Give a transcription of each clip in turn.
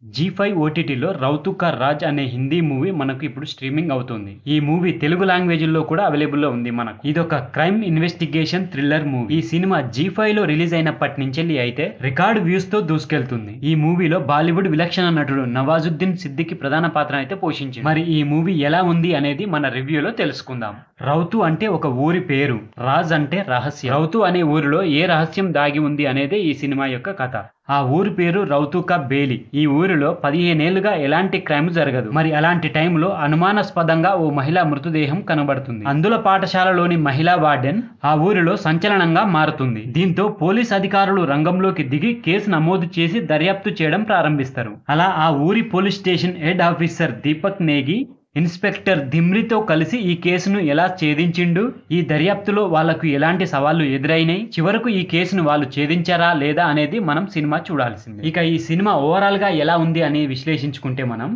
జీ5 ఓటీటీలో 'రౌతు కా రాజ్' అనే హిందీ మూవీ మనకు ఇప్పుడు స్ట్రీమింగ్ అవుతుంది. ఈ మూవీ తెలుగు లాంగ్వేజ్‌లో కూడా అవైలబుల్‌లో ఉంది మనకు. ఇదొక క్రైమ్ ఇన్వెస్టిగేషన్ థ్రిల్లర్ మూవీ. ఈ సినిమా జీ5లో రిలీజ్ అయినప్పటి నుంచెల్లి అయితే రికార్డ్ వ్యూస్‌తో దూసుకెళ్తుంది. ఈ మూవీలో బాలీవుడ్ విలక్షణ నటుడు నవాజుద్దీన్ సిద్దికీ ప్రధాన పాత్ర అయితే పోషించాడు. మరి ఈ మూవీ ఎలా ఉంది అనేది మన రివ్యూలో తెలుసుకుందాం. రౌతు అంటే ఒక ఊరి పేరు, రాజ్ అంటే రహస్యం. రౌతు అనే ఊరిలో ఏ రహస్యం దాగి ఉంది అనేదే ఈ సినిమా యొక్క కథ. ఆ ఊరి పేరు రౌతు కా బేలి. ఈ ఊరిలో 15 ఏళ్లుగా ఎలాంటి క్రైమ్ జరగదు. మరి అలాంటి టైంలో అనుమానాస్పదంగా ఓ మహిళా మృతదేహం కనబడుతుంది. అందుల పాఠశాలలోని మహిళా వార్డెన్ ఆ ఊరిలో సంచలనంగా మారుతుంది. దీంతో పోలీస్ అధికారులు రంగంలోకి దిగి కేసు నమోదు చేసి దర్యాప్తు చేయడం ప్రారంభిస్తారు. అలా ఆ ఊరి police station head officer Deepak Negi inspector ధిమ్రితో కలిసి ఈ కేసును ఎలా ఛేదించిండు, ఈ దర్యాప్తులో వాళ్లకు ఎలాంటి సవాళ్లు ఎదురైనాయి, చివరకు ఈ కేసును వాళ్ళు ఛేదించారా లేదా అనేది మనం సినిమా చూడాల్సిందే. ఇక ఈ సినిమా ఓవరాల్ గా ఎలా ఉంది అని విశ్లేషించుకుంటే మనం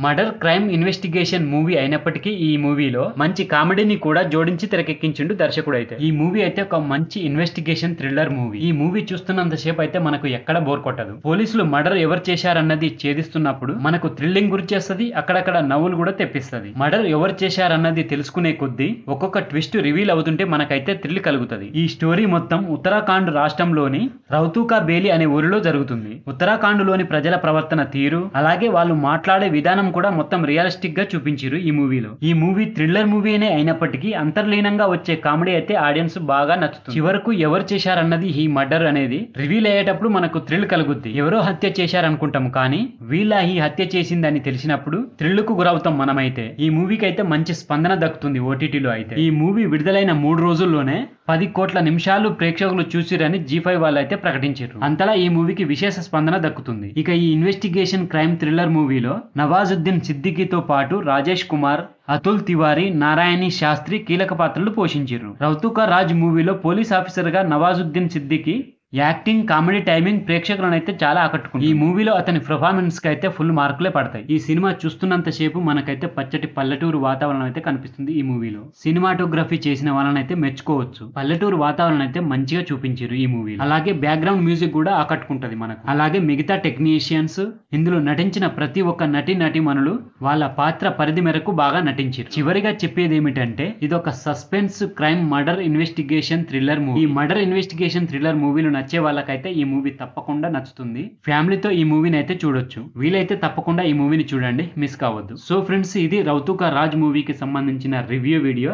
మర్డర్ క్రైమ్ ఇన్వెస్టిగేషన్ మూవీ అయినప్పటికీ ఈ మూవీలో మంచి కామెడీని కూడా జోడించి తెరకెక్కించిండు దర్శకుడు. అయితే ఈ మూవీ అయితే ఒక మంచి ఇన్వెస్టిగేషన్ థ్రిల్లర్ మూవీ. ఈ మూవీ చూస్తున్నంతసేపు అయితే మనకు ఎక్కడ బోర్ కొట్టదు. పోలీసులు మర్డర్ ఎవరు చేశారన్నది ఛేదిస్తున్నప్పుడు మనకు థ్రిల్లింగ్ గురి చేస్తుంది, అక్కడక్కడ నవ్వులు కూడా తెప్పిస్తుంది. మర్డర్ ఎవరు చేశారన్నది తెలుసుకునే కొద్దీ ఒక్కొక్క ట్విస్ట్ రివీల్ అవుతుంటే మనకైతే థ్రిల్ కలుగుతుంది. ఈ స్టోరీ మొత్తం ఉత్తరాఖండ్ రాష్ట్రంలోని రౌతు కా బేలి అనే ఊరిలో జరుగుతుంది. ఉత్తరాఖండ్ లోని ప్రజల ప్రవర్తన తీరు, అలాగే వాళ్ళు మాట్లాడే విధానం కూడా మొత్తం రియలిస్టిక్ గా చూపించారు ఈ మూవీలో. ఈ మూవీ థ్రిల్లర్ మూవీనే అయినప్పటికీ అంతర్లీనంగా వచ్చే కామెడీ అయితే ఆడియన్స్ బాగా నచ్చుతుంది. చివరకు ఎవరు చేశారన్నది ఈ మర్డర్ అనేది రివీల్ అయ్యేటప్పుడు మనకు థ్రిల్ కలుగుద్ది. ఎవరో హత్య చేశారనుకుంటాం, కానీ వీళ్ళ ఈ హత్య చేసిందని తెలిసినప్పుడు థ్రిల్ కు గురవుతాం మనమైతే. ఈ మూవీకి అయితే మంచి స్పందన దక్కుతుంది ఓటీటీలో. అయితే ఈ మూవీ విడుదలైన 3 రోజుల్లోనే 10 కోట్ల నిమిషాలు ప్రేక్షకులు చూసిరని జీ5 వాళ్ళు అయితే ప్రకటించారు. అంతలా ఈ మూవీకి విశేష స్పందన దక్కుతుంది. ఇక ఈ ఇన్వెస్టిగేషన్ క్రైమ్ థ్రిల్లర్ మూవీలో నవాజుద్దీన్ సిద్దికీతో పాటు రాజేష్ కుమార్, అతుల్ తివారీ, నారాయణి శాస్త్రి కీలక పాత్రలు పోషించారు. రౌతు కా రాజ్ మూవీలో పోలీస్ ఆఫీసర్ గా Nawazuddin Siddiqui acting, comedy timing ప్రేక్షకులను అయితే చాలా ఆకట్టుకుంది. ఈ మూవీలో అతని పర్ఫార్మెన్స్ కి అయితే ఫుల్ మార్కులే పడతాయి. ఈ సినిమా చూస్తున్నంత సేపు మనకైతే పచ్చటి పల్లెటూరు వాతావరణం అయితే కనిపిస్తుంది ఈ మూవీలో. సినిమాటోగ్రఫీ చేసిన వాళ్ళని అయితే మెచ్చుకోవచ్చు. పల్లెటూరు వాతావరణం అయితే మంచిగా చూపించారు ఈ మూవీలో. అలాగే బ్యాక్గ్రౌండ్ మ్యూజిక్ కూడా ఆకట్టుకుంటది మనకు. అలాగే మిగతా టెక్నీషియన్స్, ఇందులో నటించిన ప్రతి ఒక్క నటీమణులు వాళ్ళ పాత్ర పరిధి మేరకు బాగా నటించారు. చివరిగా చెప్పేది ఏమిటంటే ఇదొక suspense crime murder investigation thriller movie. ఈ మర్డర్ ఇన్వెస్టిగేషన్ థ్రిల్లర్ మూవీలు నచ్చే వాళ్ళకైతే ఈ మూవీ తప్పకుండా నచ్చుతుంది. ఫ్యామిలీతో ఈ మూవీని అయితే చూడొచ్చు. వీలైతే తప్పకుండా ఈ మూవీని చూడండి, మిస్ కావద్దు. సో ఫ్రెండ్స్, ఇది రౌతు కా రాజ్ మూవీకి సంబంధించిన రివ్యూ వీడియో.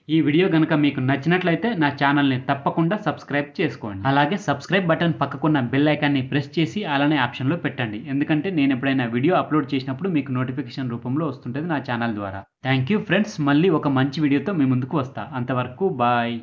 ఈ వీడియో కనుక మీకు నచ్చినట్లయితే నా ఛానల్ని తప్పకుండా సబ్స్క్రైబ్ చేసుకోండి. అలాగే సబ్స్క్రైబ్ బటన్ పక్కకున్న బెల్ ఐకాన్ని ప్రెస్ చేసి అలానే ఆప్షన్లో పెట్టండి. ఎందుకంటే నేను ఎప్పుడైనా వీడియో అప్లోడ్ చేసినప్పుడు మీకు నోటిఫికేషన్ రూపంలో వస్తుంటుంది నా ఛానల్ ద్వారా. Thank you friends. మళ్ళీ ఒక మంచి వీడియోతో మీ ముందుకు వస్తా. అంతవరకు బాయ్.